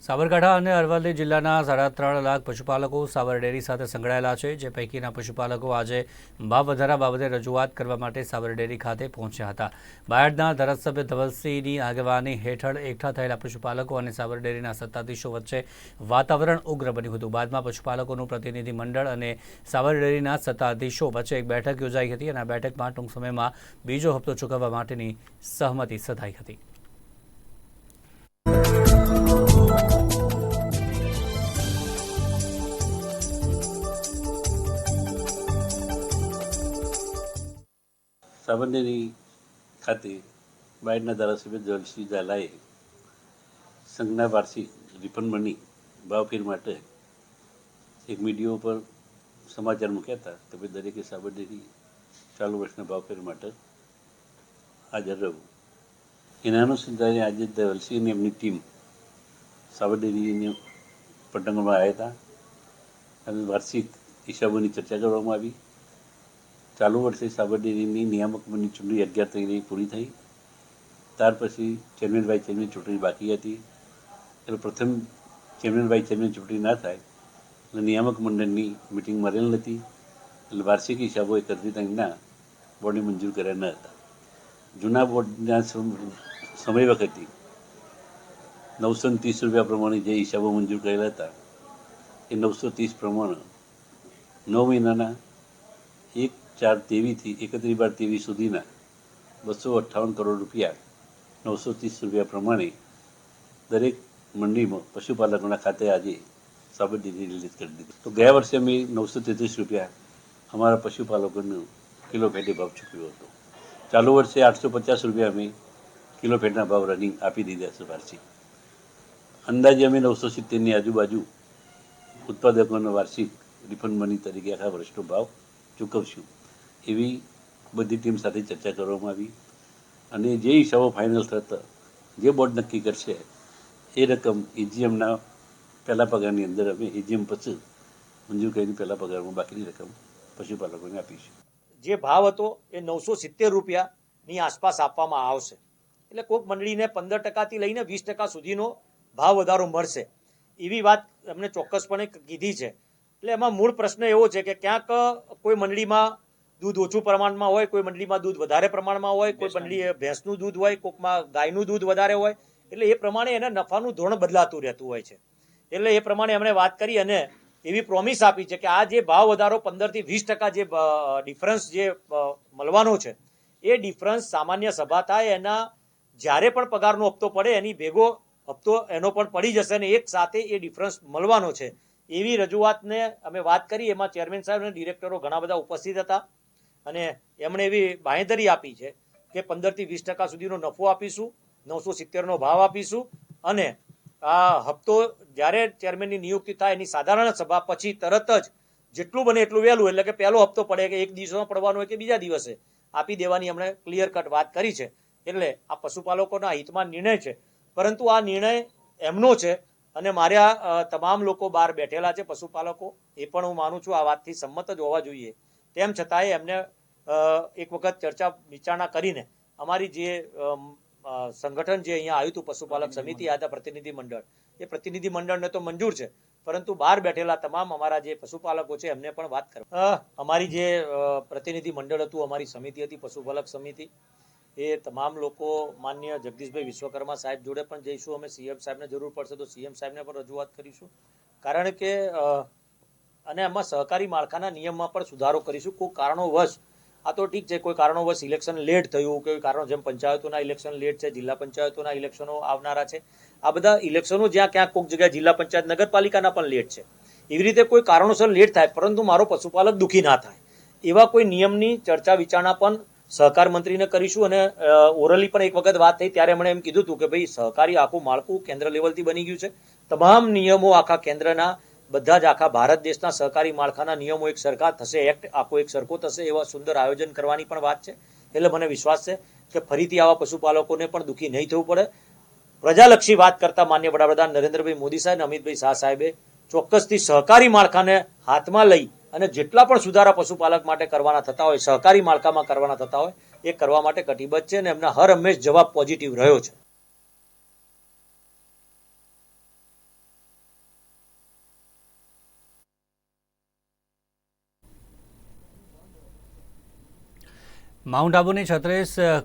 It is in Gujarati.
સાબરકાંઠા અને અરવલ્લી જિલ્લાના 3.5 લાખ પશુપાલકો સાબર ડેરી સાથે સંકળાયેલા છે, જે પૈકીના પશુપાલકો આજે ભાવ વધારા બાબતે રજૂઆત કરવા માટે સાબર ડેરી ખાતે પહોંચ્યા હતા। બાયડના ધારાસભ્ય ધવલસિંહની આગેવાની હેઠળ એકઠા થયેલા પશુપાલકો અને સાબર ડેરીના સત્તાધીશો વચ્ચે વાતાવરણ ઉગ્ર બન્યું હતું। બાદમાં પશુપાલકોનું પ્રતિનિધિ મંડળ અને સાબર ડેરીના સત્તાધીશો વચ્ચે એક બેઠક યોજાઈ હતી અને આ બેઠકમાં ટૂંક સમયમાં બીજો હપ્તો ચૂકવવા માટેની સહમતિ સધાઈ હતી। સાબરડેરી ખાતે બાયડના ધારાસભ્ય ધવલસિંહ ઝાલાએ સંઘના વાર્ષિક રિફંડ મની ભાવફેર માટે એક મીડિયો પર સમાચાર મૂક્યા હતા કે ભાઈ દરેકે સાબરડેરી ચાલુ વર્ષના ભાવફેર માટે હાજર રહેવું। એના અનુસંધાને આજે ધવલસિંહ અને એમની ટીમ સાબરડેરીની પટાંગણમાં આવ્યા હતા અને વાર્ષિક હિસાબોની ચર્ચા કરવામાં આવી। ચાલુ વર્ષે સાબરડેરીની નિયામક મંડળની ચૂંટણી 11 તારીખે પૂરી થઈ। ત્યાર પછી ચેરમેન વાઇસ ચેરમેન ચૂંટણી બાકી હતી, એટલે પ્રથમ ચેરમેન વાઇસ ચેરમેન ચૂંટણી ના થાય એટલે નિયામક મંડળની મિટિંગ મળેલ નથી, એટલે વાર્ષિક હિસાબો 31 તારીખના બોર્ડે મંજૂર કર્યા ન હતા। જૂના બોર્ડના સમય વખતે 930 રૂપિયા પ્રમાણે જે હિસાબો મંજૂર કરેલા હતા એ 930 પ્રમાણે 9 મહિનાના 1/4/23 થી 31/12/23 સુધીના 258 કરોડ રૂપિયા 930 રૂપિયા પ્રમાણે દરેક મંડીમાં પશુપાલકોના ખાતે આજે સાબરડેરી રિલીઝ કરી દીધી। તો ગયા વર્ષે અમે 933 રૂપિયા અમારા પશુપાલકોનો કિલો ફેટે ભાવ ચૂક્યો હતો। ચાલુ વર્ષે 850 રૂપિયા અમે કિલો ફેટના ભાવ રનિંગ આપી દીધા છે વાર્ષિક। અંદાજે અમે 970ની આજુબાજુ ઉત્પાદકોનો વાર્ષિક રિફંડ મની તરીકે આખા વર્ષનો ભાવ ચૂકવશું એવી બધી ટીમ સાથે ચર્ચા કરવામાં આવી અને જે હિસાબો ફાઇનલ થતા જે બોર્ડ નક્કી કરશે એ રકમ એજીએમના પહેલા પગારની અંદર અમે એજીએમ પછી મંજૂર કરીને પહેલા પગારમાં બાકીની રકમ પશુપાલકોને આપીશું। જે ભાવ હતો એ 970 રૂપિયાની આસપાસ આપવામાં આવશે, એટલે કોઈક મંડળીને 15% લઈને 20% સુધીનો ભાવ વધારો મળશે એવી વાત અમને ચોક્કસપણે કીધી છે। એટલે એમાં મૂળ પ્રશ્ન એવો છે કે ક્યાંક કોઈ મંડળીમાં દૂધ ઓછું પ્રમાણમાં હોય, કોઈ મંડળીમાં દૂધ વધારે પ્રમાણમાં હોય, કોઈ મંડળી ભેંસનું દૂધ હોય, કોઈકમાં ગાયનું દૂધ વધારે હોય, એટલે એ પ્રમાણે એને નફાનું ધોરણ બદલાતું રહેતું હોય છે। એટલે એ પ્રમાણે એમણે વાત કરી અને એવી પ્રોમિસ આપી છે કે આ જે ભાવ વધારો 15 થી 20% જે ડિફરન્સ જે મળવાનો છે એ ડિફરન્સ સામાન્ય સભા થાય એના જ્યારે પણ પગારનો હપ્તો પડે એની ભેગો હપ્તો એનો પણ પડી જશે અને એક સાથે એ ડિફરન્સ મળવાનો છે એવી રજૂઆતને અમે વાત કરી। એમાં ચેરમેન સાહેબ અને ડિરેક્ટરો ઘણા બધા ઉપસ્થિત હતા અને એમણે એવી બાંહેધરી આપી છે કે 15 થી 20% સુધીનો નફો આપીશું, 970નો ભાવ આપીશું અને આ હપ્તો જ્યારે ચેરમેનની નિયુક્તિ થાય એની સાધારણ સભા પછી તરત જ જેટલું બને એટલું વહેલું, એટલે કે પહેલો હપ્તો પડે કે એક દિવસમાં પડવાનો હોય કે બીજા દિવસે આપી દેવાની એમણે ક્લિયર કટ વાત કરી છે। એટલે આ પશુપાલકોના હિતમાં નિર્ણય છે, પરંતુ આ નિર્ણય એમનો છે અને મારા તમામ લોકો બહાર બેઠેલા છે પશુપાલકો, એ પણ હું માનું છું આ વાતથી સંમત જ હોવા જોઈએ। તેમ છતાંય એમને એક વખત ચર્ચા વિચારણા કરીને અમારી જે સંગઠન જે અહીંયા આવ્યું હતું પશુપાલક સમિતિ આદા પ્રતિનિધિ મંડળ, એ પ્રતિનિધિ મંડળને તો મંજૂર છે, પરંતુ બહાર બેઠેલા તમામ અમારા જે પશુપાલકો છે એમને પણ વાત કરવા અમારી જે પ્રતિનિધિ મંડળ હતું, અમારી સમિતિ હતી પશુપાલક સમિતિ, એ તમામ લોકો માન્ય જગદીશભાઈ વિશ્વકર્મા સાહેબ જોડે પણ જઈશું। અમે સીએમ સાહેબને જરૂર પડશે તો સીએમ સાહેબને પણ રજૂઆત કરીશું, કારણ કે અને એમાં સહકારી માળખાના નિયમમાં પણ સુધારો કરીશું। કોઈ કારણોવશ આ તો ઠીક છે, કોઈ કારણોવશ ઇલેક્શન લેટ થયું, કોઈ કારણો જેમ પંચાયતોના ઇલેક્શન લેટ છે, જિલ્લા પંચાયતોના ઇલેક્શનો આવનારા છે, આ બધા ઇલેક્શનો જ્યાં ક્યાંક કોઈક જગ્યાએ જિલ્લા પંચાયત નગરપાલિકાના પણ લેટ છે, એવી રીતે કોઈ કારણોસર લેટ થાય પરંતુ મારો પશુપાલક દુઃખી ના થાય એવા કોઈ નિયમની ચર્ચા વિચારણા પણ સહકાર મંત્રીને કરીશું। અને ઓરલી પણ એક વખત વાત થઈ ત્યારે એમણે એમ કીધું હતું કે ભાઈ સહકારી આખું માળખું કેન્દ્ર લેવલથી બની ગયું છે, તમામ નિયમો આખા કેન્દ્રના બધા જ આખા ભારત દેશના સહકારી માળખાના નિયમો એક સરખા થશે, એક્ટ આખો એક સરખો થશે, એવા સુંદર આયોજન કરવાની પણ વાત છે। એટલે મને વિશ્વાસ છે કે ફરીથી આવા પશુપાલકોને પણ દુઃખી નહીં થવું પડે। પ્રજાલક્ષી વાત કરતા માન્ય વડાપ્રધાન નરેન્દ્રભાઈ મોદી સાહેબ અને અમિતભાઈ શાહ સાહેબે ચોક્કસથી સહકારી માળખાને હાથમાં લઈ અને જેટલા પણ સુધારા પશુપાલક માટે કરવાના થતા હોય, સહકારી માળખામાં કરવાના થતા હોય, એ કરવા માટે કટિબદ્ધ છે અને એમના હર હંમેશ જવાબ પોઝિટિવ રહ્યો છે। માઉન્ટ આબુની 36